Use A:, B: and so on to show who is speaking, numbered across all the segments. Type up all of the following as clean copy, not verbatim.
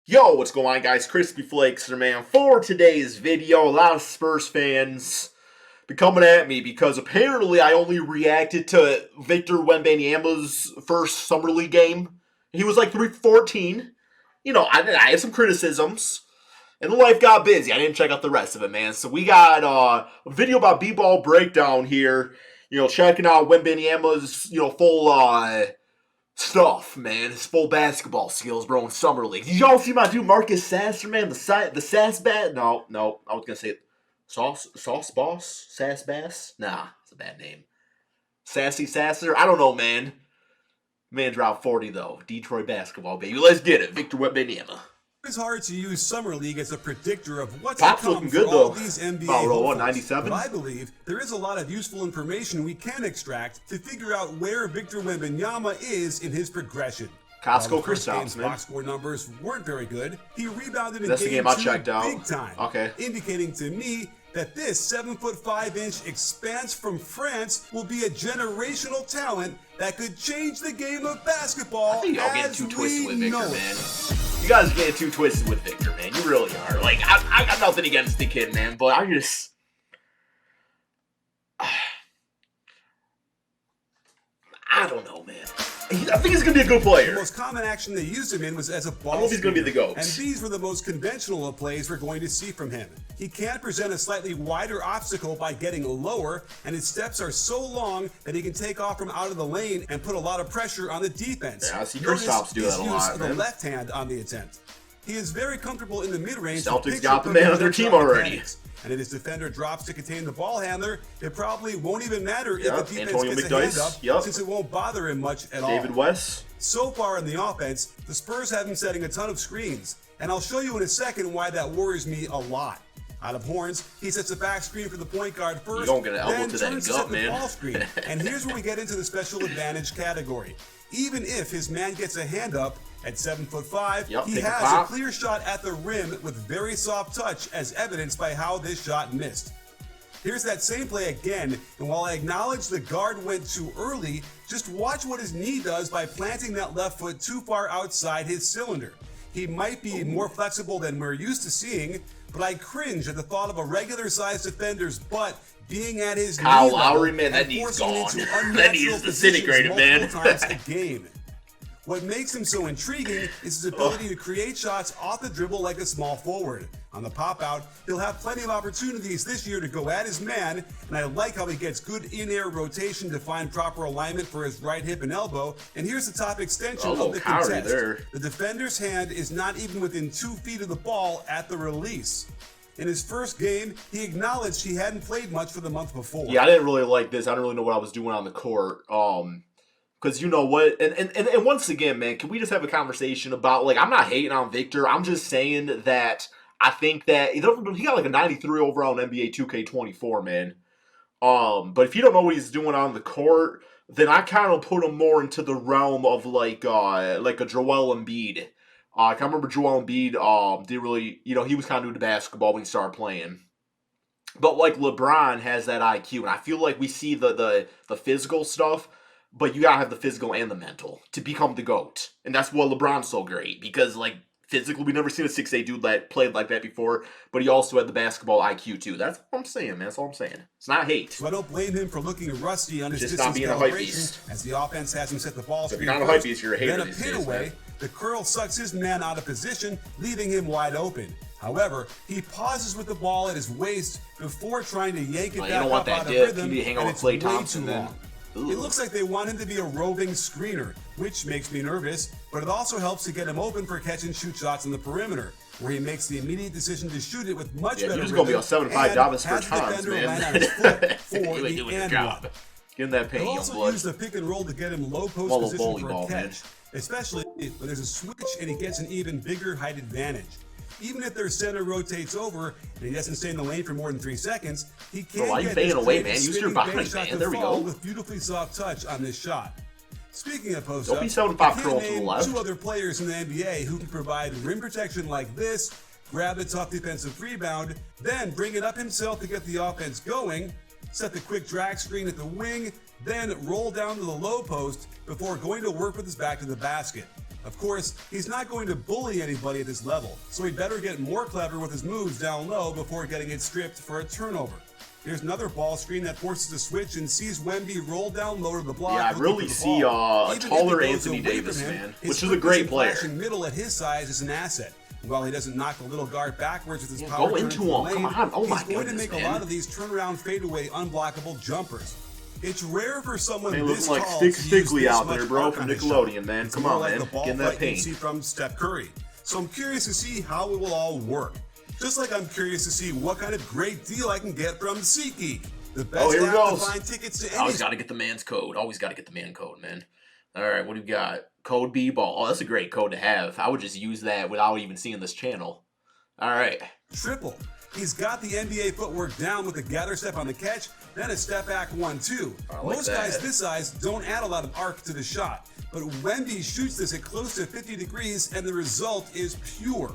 A: Yo, what's going on, guys? Crispy Flakes here, man. For today's video, a lot of Spurs fans be coming at me because apparently I only reacted to Victor Wembanyama's first Summer League game. He was like 3 for 14. You know, I had some criticisms, and life got busy. I didn't check out the rest of it, man. So we got a video about B-ball breakdown here. You know, checking out Wembanyama's, full stuff, man. His full basketball skills, bro, in Summer League. Did y'all see my dude Marcus Sasser, man? The Sass Bat? No, I was gonna say it. Sauce Boss? Sass Bass? Nah, it's a bad name. Sassy Sasser? I don't know, man. Man dropped 40, though. Detroit basketball, baby. Let's get it. Victor Wembanyama.
B: It's hard to use Summer League as a predictor of what's
A: Pop's
B: to come
A: looking
B: for
A: good,
B: all
A: though.
B: these NBA
A: About
B: hopefuls.
A: 97.
B: But I believe there is a lot of useful information we can extract to figure out where Victor Wembanyama is in his progression.
A: Costco
B: Kristaps,
A: man.
B: Box score numbers weren't very good. He rebounded in
A: That's the
B: game
A: game I
B: 2
A: checked out.
B: big time,
A: Okay.
B: indicating to me that this 7'5" expanse from France will be a generational talent that could change the game of basketball.
A: I think y'all getting
B: as
A: too twisted
B: we
A: with
B: know
A: Victor,
B: it.
A: man. You guys are getting too twisted with Victor, man. You really are. Like, I got nothing against the kid, man, but I just... I don't know, man. I think he's going to be a good
B: The
A: player.
B: most common action they used him in was as a ball
A: I don't know if he's gonna be the
B: screener,
A: GOAT.
B: and these were the most conventional of plays we're going to see from him. He can present a slightly wider obstacle by getting lower, and his steps are so long that he can take off from out of the lane and put a lot of pressure on the defense.
A: Yeah, I see
B: Notice
A: Kristaps do
B: his
A: that a
B: use
A: lot,
B: of the
A: man.
B: left hand on the attempt. He is very comfortable in the mid-range.
A: Celtics got the man on their team already.
B: And if his defender drops to contain the ball handler, it probably won't even matter if
A: Yep,
B: the defense
A: Antonio
B: gets a
A: McDyess,
B: hand up,
A: yep.
B: since it won't bother him much at all.
A: David West.
B: So far in the offense, the Spurs have him setting a ton of screens, and I'll show you in a second why that worries me a lot. Out of horns, he sets a back screen for the point guard first,
A: You don't get an elbow
B: then
A: to that
B: turns to
A: gut,
B: set the
A: man.
B: ball screen. And here's where we get into the special advantage category. Even if his man gets a hand up at 7'5",
A: Yep,
B: he
A: take a
B: has
A: pop.
B: a clear shot at the rim with very soft touch, as evidenced by how this shot missed. Here's that same play again, and while I acknowledge the guard went too early, just watch what his knee does by planting that left foot too far outside his cylinder. He might be more flexible than we're used to seeing, but I cringe at the thought of a regular-sized defender's butt being at his
A: Kyle
B: knee level
A: Lowry, man, that
B: and
A: knee's
B: forcing him
A: gone.
B: into
A: That
B: unnatural
A: knee is
B: positions
A: disintegrated, man.
B: multiple times a game. What makes him so intriguing is his ability to create shots off the dribble like a small forward. On the pop-out, he'll have plenty of opportunities this year to go at his man, and I like how he gets good in-air rotation to find proper alignment for his right hip and elbow. And here's the top extension of the
A: Kyrie
B: contest.
A: there.
B: The defender's hand is not even within 2 feet of the ball at the release. In his first game, he acknowledged he hadn't played much for the month before.
A: Yeah, I didn't really like this. I didn't really know what I was doing on the court. Because you know what? And once again, man, can we just have a conversation about, like, I'm not hating on Victor. I'm just saying that I think that he got like a 93 overall in NBA 2K24, man. But if you don't know what he's doing on the court, then I kind of put him more into the realm of like a Joel Embiid. I can remember Joel Embiid didn't really, he was kind of new to basketball when he started playing. But like LeBron has that IQ, and I feel like we see the physical stuff, but you gotta have the physical and the mental to become the GOAT. And that's why LeBron's so great, because like physically, we've never seen a 6'8" dude that played like that before, but he also had the basketball IQ too. That's what I'm saying, man. That's all I'm saying. It's not hate.
B: So I don't blame him for looking rusty on his
A: Just
B: distance
A: not being a hype
B: calibration,
A: beast.
B: as the offense has him set the ball
A: So if
B: screen
A: you're not a hype
B: first,
A: beast, you're a hater
B: then a
A: these
B: pin
A: days,
B: away.
A: man.
B: The curl sucks his man out of position, leaving him wide open. However, he pauses with the ball at his waist before trying to yank it
A: Oh, you
B: back
A: don't want
B: up
A: that
B: out of
A: dip.
B: rhythm,
A: You need to hang on
B: and
A: with
B: it's
A: Klay
B: way
A: Thompson
B: too
A: then.
B: long.
A: Ooh.
B: It looks like they want him to be a roving screener, which makes me nervous, but it also helps to get him open for catch and shoot shots on the perimeter, where he makes the immediate decision to shoot it with much better
A: you're just gonna be
B: rhythm
A: on 7-5
B: and
A: job as
B: has
A: first
B: the
A: times,
B: defender
A: man.
B: land on his foot for
A: You ain't
B: the
A: doing your
B: and
A: job.
B: one.
A: Give him that pain,
B: He'll
A: young
B: also
A: blood.
B: use the pick and roll to get him low post
A: Well,
B: position for a
A: volleyball, man.
B: catch, especially when there's a switch and he gets an even bigger height advantage. Even if their center rotates over and he doesn't stay in the lane for more than 3 seconds, he can
A: why you
B: get
A: fading
B: his
A: away,
B: creative
A: man? Use your
B: spinning
A: body,
B: bank shot
A: man.
B: to
A: There we
B: fall
A: go.
B: with beautifully soft touch on this shot. Speaking of post
A: Don't
B: up,
A: be 7'5"
B: I can't
A: curl to the
B: name
A: left.
B: 2 other players in the NBA who can provide rim protection like this, grab a tough defensive rebound, then bring it up himself to get the offense going, set the quick drag screen at the wing, then roll down to the low post before going to work with his back to the basket. Of course, he's not going to bully anybody at this level, so he'd better get more clever with his moves down low before getting it stripped for a turnover. Here's another ball screen that forces a switch and sees Wemby roll down low to the block.
A: Yeah, I really see a taller Anthony Davis, man, which is a great player.
B: Middle at his size is an asset. While he doesn't knock the little guard backwards with his
A: yeah,
B: power
A: go into him. Come on. Oh my goodness,
B: he's going to make a lot of these turnaround fadeaway unblockable jumpers. It's rare for someone this
A: like
B: tall
A: Stickly out there, bro, from Nickelodeon, man. Come on, man. Get in that paint.
B: You see from Steph Curry. So I'm curious to see how it will all work. Just like I'm curious to see what kind of great deal I can get from SeatGeek. The best
A: here we
B: app
A: go.
B: to find tickets to any.
A: Always got to get the man's code. Always got to get the man code, man. All right, what do we got? Code B-Ball. Oh, that's a great code to have. I would just use that without even seeing this channel. All right.
B: Triple. He's got the NBA footwork down with a gather step on the catch, then a step back 1-2. Most guys this size don't add a lot of arc to the shot, but Wemby shoots this at close to 50 degrees and the result is pure.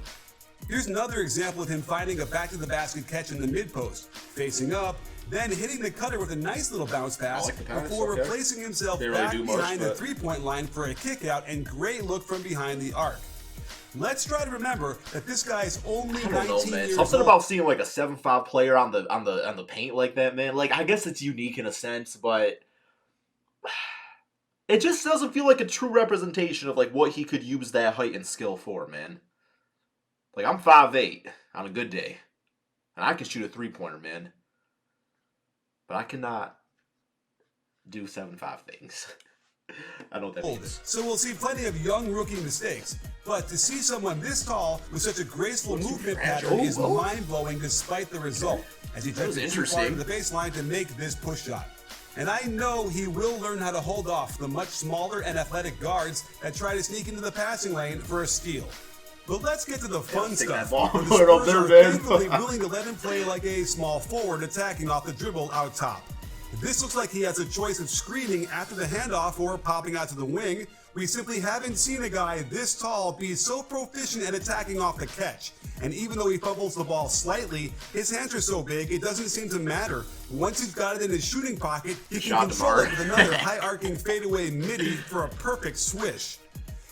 B: Here's another example of him finding a back-to-the-basket catch in the mid-post, facing up, then hitting the cutter with a nice little bounce pass before replacing himself back behind the three-point line for a kick-out and great look from behind the arc. Let's try to remember that this guy's only 19 years old.
A: Something about seeing like a 7'5" player on the paint like that, man. Like, I guess it's unique in a sense, but it just doesn't feel like a true representation of like what he could use that height and skill for, man. Like, I'm 5'8" on a good day, and I can shoot a three-pointer, man. But I cannot do 7'5" things. I know what that means.
B: So we'll see plenty of young rookie mistakes, but to see someone this tall with such a graceful movement pattern is mind-blowing despite the result, as he takes it too far to the baseline to make this push shot. And I know he will learn how to hold off the much smaller and athletic guards that try to sneak into the passing lane for a steal. But let's get to the fun stuff. The Spurs are thankfully willing to let him play like a small forward attacking off the dribble out top. This looks like he has a choice of screening after the handoff or popping out to the wing. We simply haven't seen a guy this tall be so proficient at attacking off the catch. And even though he fumbles the ball slightly, his hands are so big it doesn't seem to matter. Once he's got it in his shooting pocket, he can control it with another high-arcing fadeaway midi for a perfect swish.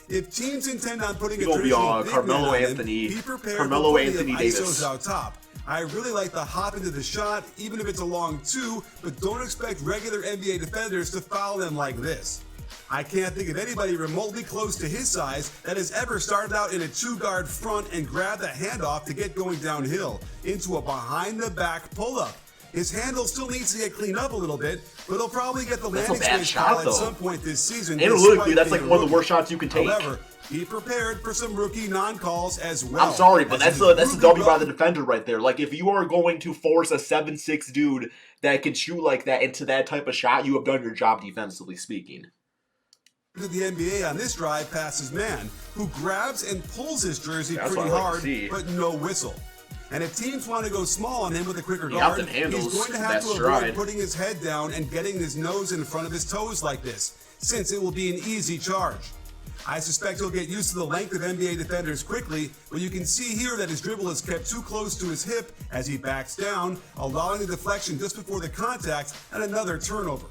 B: If teams intend on putting a traditional big man on him, be prepared for plenty of ISOs out top. I really like the hop into the shot, even if it's a long two, but don't expect regular NBA defenders to foul him like this. I can't think of anybody remotely close to his size that has ever started out in a two-guard front and grabbed a handoff to get going downhill into a behind-the-back pull-up. His handle still needs to get cleaned up a little bit, but he'll probably get the landing space call at some point this season.
A: Analytically, that's like one of the worst shots you can take.
B: However, be prepared for some rookie non-calls as well.
A: I'm sorry, but that's a W by the defender right there. Like, if you are going to force a 7'6" dude that can shoot like that into that type of shot, you have done your job defensively speaking.
B: To the NBA on this drive passes man, who grabs and pulls his jersey pretty hard, but no whistle. And if teams want to go small on him with a quicker guard, he's going to have to avoid putting his head down and getting his nose in front of his toes like this, since it will be an easy charge. I suspect he'll get used to the length of NBA defenders quickly, but you can see here that his dribble is kept too close to his hip as he backs down, allowing the deflection just before the contact and another turnover.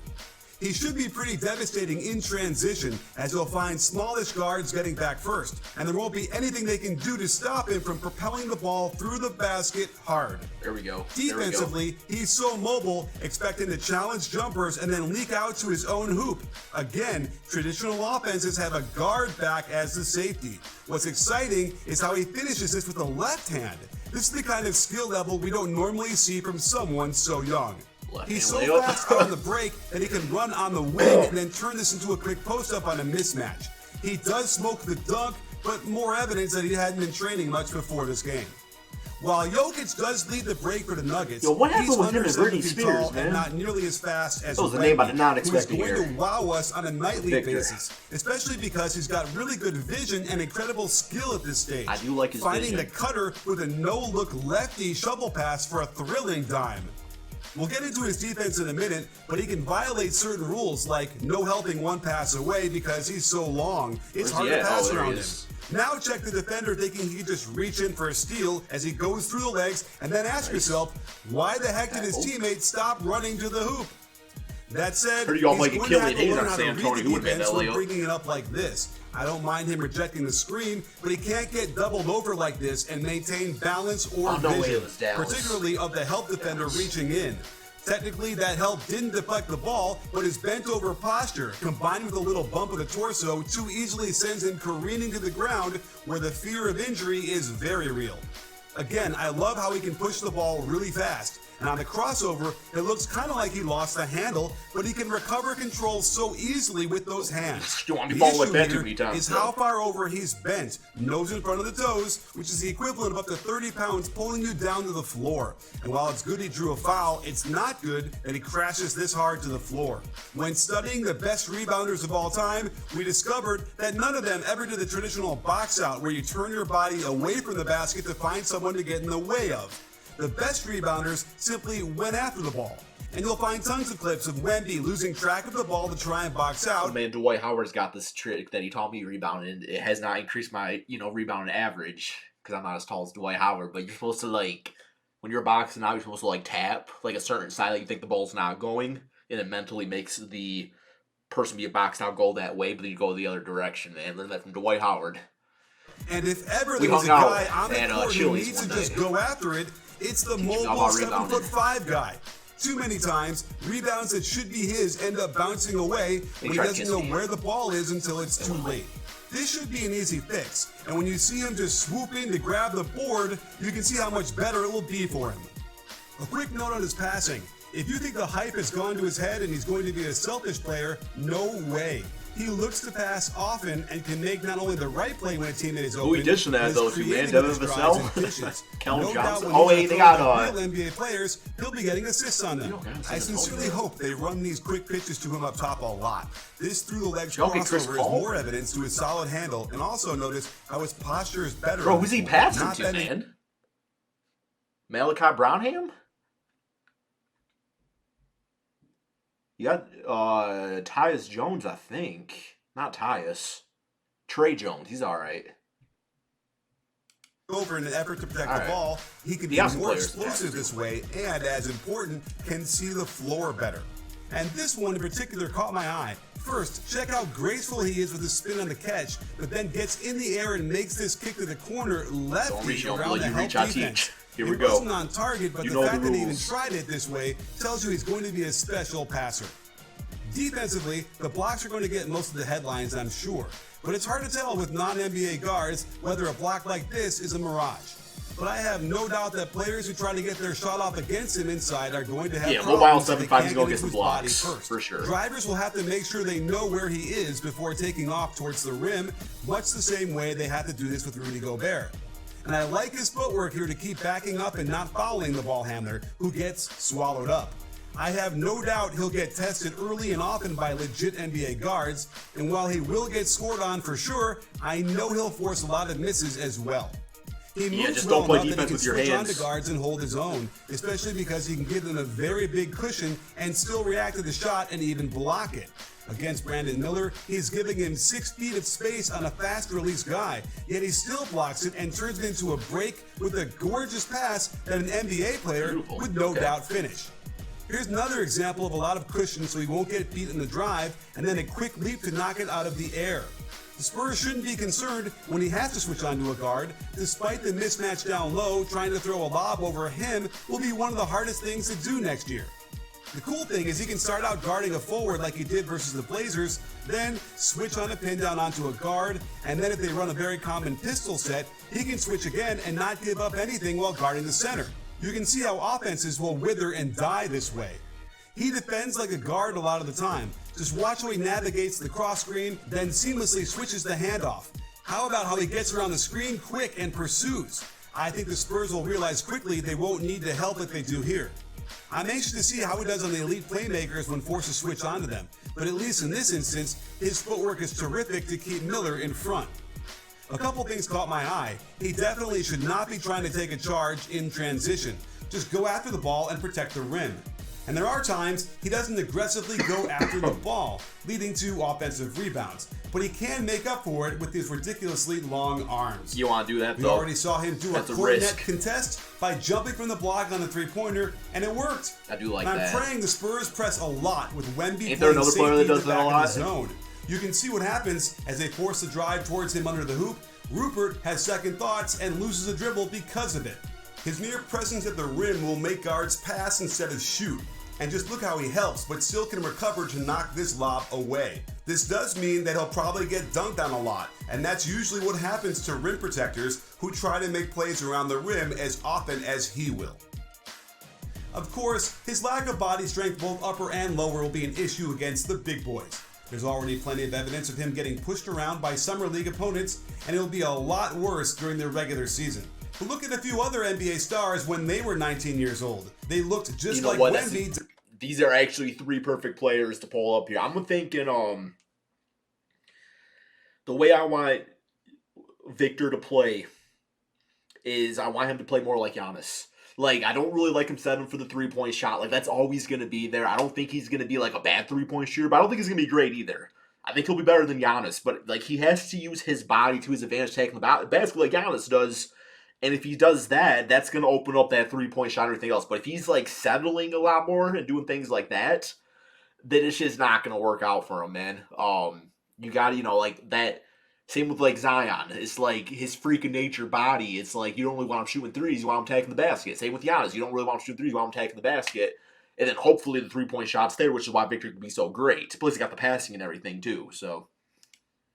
B: He should be pretty devastating in transition, as he'll find smallish guards getting back first, and there won't be anything they can do to stop him from propelling the ball through the basket hard.
A: There we go.
B: Defensively, he's so mobile, expecting to challenge jumpers and then leak out to his own hoop. Again, traditional offenses have a guard back as the safety. What's exciting is how he finishes this with the left hand. This is the kind of skill level we don't normally see from someone so young. He's so fast on the break that he can run on the wing and then turn this into a quick post-up on a mismatch. He does smoke the dunk, but more evidence that he hadn't been training much before this game. While Jokic does lead the break for the Nuggets, he's under 7 feet tall and not nearly as fast as Wemby, who's going to wow us on a nightly basis, especially because he's got really good vision and incredible skill at this stage.
A: I do like his
B: finding the cutter with a no-look lefty shovel pass for a thrilling dime. We'll get into his defense in a minute, but he can violate certain rules like no helping one pass away because he's so long. It's hard to pass around him. Now check the defender thinking he can just reach in for a steal as he goes through the legs, and then ask yourself, why the heck did his teammate stop running to the hoop? That said,
A: Heard you all
B: he's
A: like
B: going to have
A: Achilles
B: to
A: Hayes
B: learn
A: on
B: how to
A: San
B: read
A: Antonio.
B: the
A: Who would've made
B: defense
A: that
B: when
A: layup?
B: bringing it up like this. I don't mind him rejecting the screen, but he can't get doubled over like this and maintain balance or
A: no way
B: vision,
A: it was Dallas.
B: particularly of the help defender reaching in. Technically, that help didn't deflect the ball, but his bent-over posture, combined with a little bump of the torso, too easily sends him careening to the ground, where the fear of injury is very real. Again, I love how he can push the ball really fast, and on the crossover, it looks kind of like he lost the handle, but he can recover control so easily with those hands.
A: You want me
B: The
A: falling like
B: issue
A: that too
B: here
A: many times,
B: is
A: though.
B: how far over he's bent, nose in front of the toes, which is the equivalent of up to 30 pounds pulling you down to the floor. And while it's good he drew a foul, it's not good that he crashes this hard to the floor. When studying the best rebounders of all time, we discovered that none of them ever did the traditional box out where you turn your body away from the basket to find someone to get in the way of. The best rebounders simply went after the ball. And you'll find tons of clips of Wemby losing track of the ball to try and box out.
A: Man, Dwight Howard's got this trick that he taught me rebounding. It has not increased my, rebounding average because I'm not as tall as Dwight Howard. But you're supposed to, like, when you're boxing out, you're supposed to, like, tap, like, a certain side that you think the ball's not going. And it mentally makes the person being boxed out go that way, but then you go the other direction. And learn that from Dwight Howard.
B: And if ever
A: We
B: there was a
A: hung out
B: guy on the
A: at,
B: court who
A: Chili's
B: needs to
A: one
B: just
A: night.
B: go after it, it's the
A: you
B: mobile
A: about rebounding.
B: 7'5" guy. Too many times, rebounds that should be his end up bouncing away when he
A: tried
B: doesn't know
A: kissing
B: where the ball is until it's too late. This should be an easy fix, and when you see him just swoop in to grab the board, you can see how much better it will be for him. A quick note on his passing. If you think the hype has gone to his head and he's going to be a selfish player, no way. He looks to pass often and can make not only the right play when a teammate is open.
A: Who he dishing that,
B: but is
A: though, too, man?
B: creating
A: Devin
B: his drives
A: Vassell?
B: and dishes.
A: Kellen
B: No doubt
A: Johnson?
B: when
A: Oh,
B: he's
A: wait, they
B: throwing
A: got,
B: the real NBA players, he'll be getting assists on them. I sincerely hope they run these quick pitches to him up top a lot. This through-the-legs
A: Okay, Chris
B: crossover is
A: Paul?
B: more evidence to his solid handle, and also notice how his posture is better.
A: Bro,
B: on
A: who's
B: the
A: he
B: floor.
A: passing
B: Not
A: to,
B: bending-
A: man? Malachi Brownham? You got Tyus Jones, I think. Not Tyus. Trey Jones. He's all right.
B: Over in an effort to protect
A: All
B: the
A: right.
B: ball, he can be
A: got some
B: more
A: players.
B: explosive this way, and as important, can see the floor better. And this one in particular caught my eye. First, check how graceful he is with his spin on the catch, but then gets in the air and makes this kick to the corner
A: Don't reach,
B: lefty
A: don't
B: around
A: let
B: the
A: you
B: help
A: reach, I
B: defense.
A: teach. Here we
B: It
A: go.
B: wasn't on target, but
A: You
B: the
A: know
B: fact
A: the
B: that he even
A: rules.
B: tried it this way tells you he's going to be a special passer. Defensively, the blocks are going to get most of the headlines, I'm sure. But it's hard to tell with non-NBA guards whether a block like this is a mirage. But I have no doubt that players who try to get their shot off against him inside are going to have
A: Yeah,
B: problems
A: mobile
B: if they
A: 7'5"
B: can't
A: is gonna
B: get
A: get some
B: into his body
A: blocks,
B: first.
A: for sure.
B: Drivers will have to make sure they know where he is before taking off towards the rim, much the same way they had to do this with Rudy Gobert. And I like his footwork here to keep backing up and not fouling the ball handler, who gets swallowed up. I have no doubt he'll get tested early and often by legit NBA guards, and while he will get scored on for sure, I know he'll force a lot of misses as well. He moves
A: just
B: well
A: don't play
B: enough that
A: defense
B: he
A: with
B: can
A: your
B: switch
A: hands.
B: onto guards and hold his own, especially because he can give them a very big cushion and still react to the shot and even block it. Against Brandon Miller, he's giving him 6 feet of space on a fast release guy, yet he still blocks it and turns it into a break with a gorgeous pass that an NBA player
A: Beautiful.
B: would no
A: Okay.
B: doubt finish. Here's another example of a lot of cushion so he won't get beat in the drive, and then a quick leap to knock it out of the air. The Spurs shouldn't be concerned when he has to switch onto a guard. Despite the mismatch down low, trying to throw a lob over him will be one of the hardest things to do next year. The cool thing is he can start out guarding a forward like he did versus the Blazers, then switch on a pin down onto a guard, and then if they run a very common pistol set, he can switch again and not give up anything while guarding the center. You can see how offenses will wither and die this way. He defends like a guard a lot of the time. Just watch how he navigates the cross screen, then seamlessly switches the handoff. How about how he gets around the screen quick and pursues? I think the Spurs will realize quickly they won't need the help that they do here. I'm anxious to see how he does on the elite playmakers when forced to switch onto them, but at least in this instance, his footwork is terrific to keep Miller in front. A couple things caught my eye. He definitely should not be trying to take a charge in transition. Just go after the ball and protect the rim. And there are times he doesn't aggressively go after the ball, leading to offensive rebounds. but he can make up for it with his ridiculously long arms.
A: You want to do that,
B: We
A: though?
B: already saw him do
A: That's
B: a
A: a
B: cornet
A: risk.
B: contest by jumping from the block on the three-pointer, and it worked.
A: I do like
B: and I'm
A: that.
B: praying the Spurs press a lot with Wemby
A: Ain't there
B: playing
A: another player
B: safety
A: that
B: in
A: does
B: the
A: that a
B: back of
A: lot?
B: the zone. You can see what happens as they force the drive towards him under the hoop. Rupert has second thoughts and loses a dribble because of it. His mere presence at the rim will make guards pass instead of shoot. And just look how he helps, but still can recover to knock this lob away. This does mean that he'll probably get dunked on a lot, and that's usually what happens to rim protectors who try to make plays around the rim as often as he will. Of course, his lack of body strength both upper and lower will be an issue against the big boys. There's already plenty of evidence of him getting pushed around by summer league opponents, and it'll be a lot worse during the regular season. But look at a few other NBA stars when they were 19 years old. They looked just like Wemby.
A: These are actually three perfect players to pull up here. I'm thinking the way I want Victor to play is I want him to play more like Giannis. Like, I don't really like him setting for the three-point shot. Like, that's always going to be there. I don't think he's going to be, like, a bad three-point shooter, but I don't think he's going to be great either. I think he'll be better than Giannis, but, like, he has to use his body to his advantage, taking the basket like Giannis does. And if he does that, that's going to open up that three-point shot and everything else. But if he's, like, settling a lot more and doing things like that, then it's just not going to work out for him, man. You got to, like, that. Same with, like, Zion. It's like his freaking nature body. It's like you don't really want him shooting threes. You want him taking the basket. Same with Giannis. You don't really want him shooting threes. You want him taking the basket. And then hopefully the three-point shot's there, which is why Victor can be so great. Plus, he got the passing and everything, too. So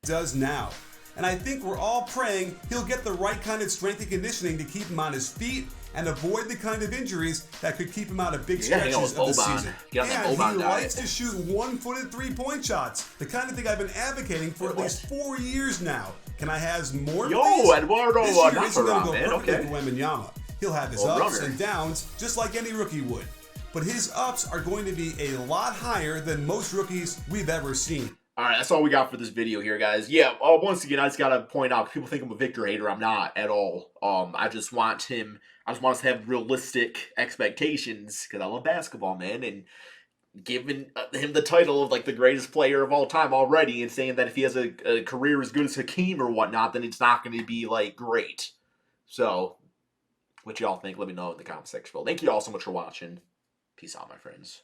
B: Does now. And I think we're all praying he'll get the right kind of strength and conditioning to keep him on his feet and avoid the kind of injuries that could keep him out of big stretches of the season. And he likes to shoot one-footed three-point shots, the kind of thing I've been advocating for at least 4 years now. Can I have more, please?
A: Eduardo,
B: this year
A: not
B: isn't going to
A: around,
B: go
A: man.
B: perfectly
A: Okay.
B: for Wembanyama. He'll have his ups and downs, just like any rookie would. But his ups are going to be a lot higher than most rookies we've ever seen.
A: All right, that's all we got for this video here, guys. Yeah, once again, I just got to point out, people think I'm a Victor hater. I'm not at all. I just want us to have realistic expectations because I love basketball, man. And giving him the title of, like, the greatest player of all time already and saying that if he has a career as good as Hakeem or whatnot, then it's not going to be, like, great. So, what y'all think? Let me know in the comment section below. Thank you all so much for watching. Peace out, my friends.